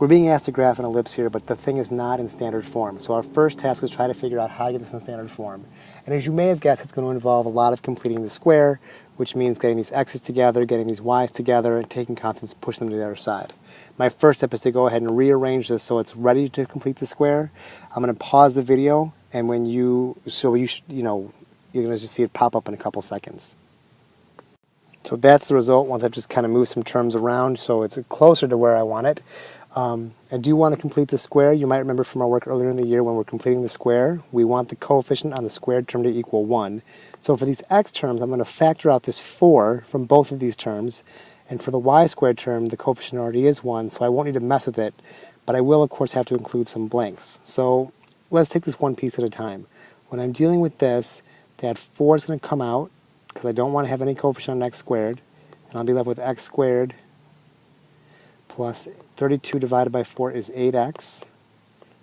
We're being asked to graph an ellipse here, but the thing is not in standard form. So our first task is try to figure out how to get this in standard form. And as you may have guessed, it's going to involve a lot of completing the square, which means getting these x's together, getting these y's together, and taking constants, pushing them to the other side. My first step is to go ahead and rearrange this so it's ready to complete the square. I'm going to pause the video, and when you're going to just see it pop up in a couple seconds. So that's the result once I've just kind of moved some terms around so it's closer to where I want it. I do want to complete the square. You might remember from our work earlier in the year when we're completing the square, we want the coefficient on the squared term to equal 1. So for these x terms, I'm going to factor out this 4 from both of these terms. And for the y squared term, the coefficient already is 1, so I won't need to mess with it. But I will, of course, have to include some blanks. So let's take this one piece at a time. When I'm dealing with this, that 4 is going to come out because I don't want to have any coefficient on x squared. And I'll be left with x squared plus 32 divided by 4 is 8x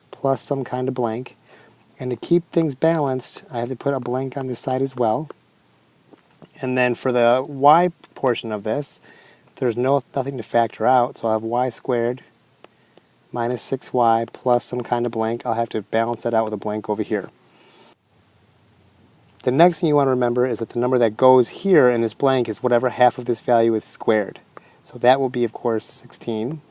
plus some kind of blank. And to keep things balanced, I have to put a blank on this side as well. And then for the y portion of this, there's nothing to factor out, so I'll have y squared minus 6y plus some kind of blank. I'll have to balance that out with a blank over here. The next thing you want to remember is that the number that goes here in this blank is whatever half of this value is squared. So that will be, of course, 16.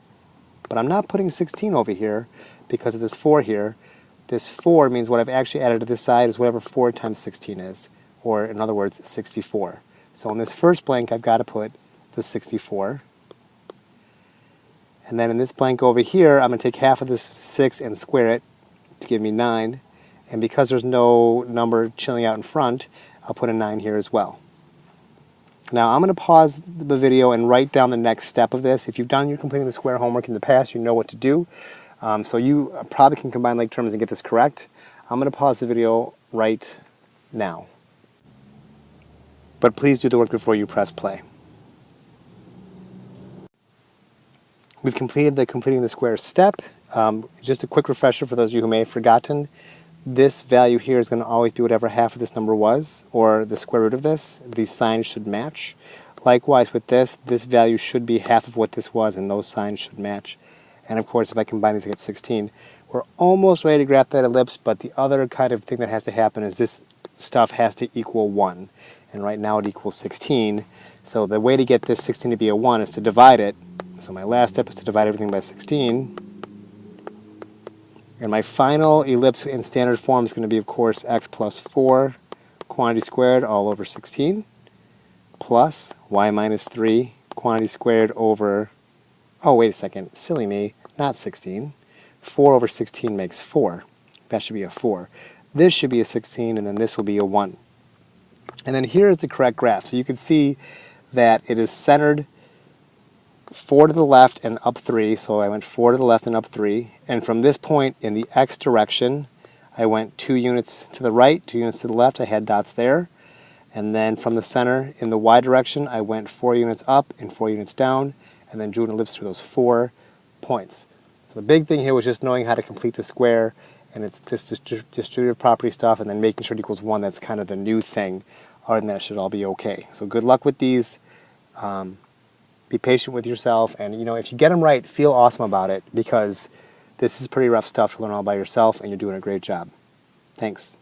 But I'm not putting 16 over here because of this 4 here. This 4 means what I've actually added to this side is whatever 4 times 16 is, or in other words, 64. So in this first blank, I've got to put the 64. And then in this blank over here, I'm going to take half of this 6 and square it to give me 9. And because there's no number chilling out in front, I'll put a 9 here as well. Now I'm going to pause the video and write down the next step of this. If you've done your completing the square homework in the past, you know what to do. So you probably can combine like terms and get this correct. I'm going to pause the video right now. But please do the work before you press play. We've completed the completing the square step. Just a quick refresher for those of you who may have forgotten. This value here is going to always be whatever half of this number was, or the square root of this. These signs should match. Likewise with this value should be half of what this was, and those signs should match. And of course, if I combine these, I get 16. We're almost ready to graph that ellipse, but the other kind of thing that has to happen is this stuff has to equal 1. And right now it equals 16. So the way to get this 16 to be a 1 is to divide it. So my last step is to divide everything by 16. And my final ellipse in standard form is going to be, of course, x plus 4 quantity squared all over 16 plus y minus 3 quantity squared over, oh, wait a second, silly me, not 16. 4 over 16 makes 4. That should be a 4. This should be a 16, and then this will be a 1. And then here is the correct graph. So you can see that it is centered 4 to the left and up 3, so I went 4 to the left and up 3, and from this point in the x direction I went 2 units to the right, 2 units to the left, I had dots there, and then from the center in the y direction I went 4 units up and 4 units down, and then drew an ellipse through those 4 points. So the big thing here was just knowing how to complete the square, and it's this distributive property stuff, and then making sure it equals 1, that's kind of the new thing. Other than that, it should all be okay. So good luck with these. Be patient with yourself, and if you get them right, feel awesome about it, because this is pretty rough stuff to learn all by yourself, and you're doing a great job. Thanks.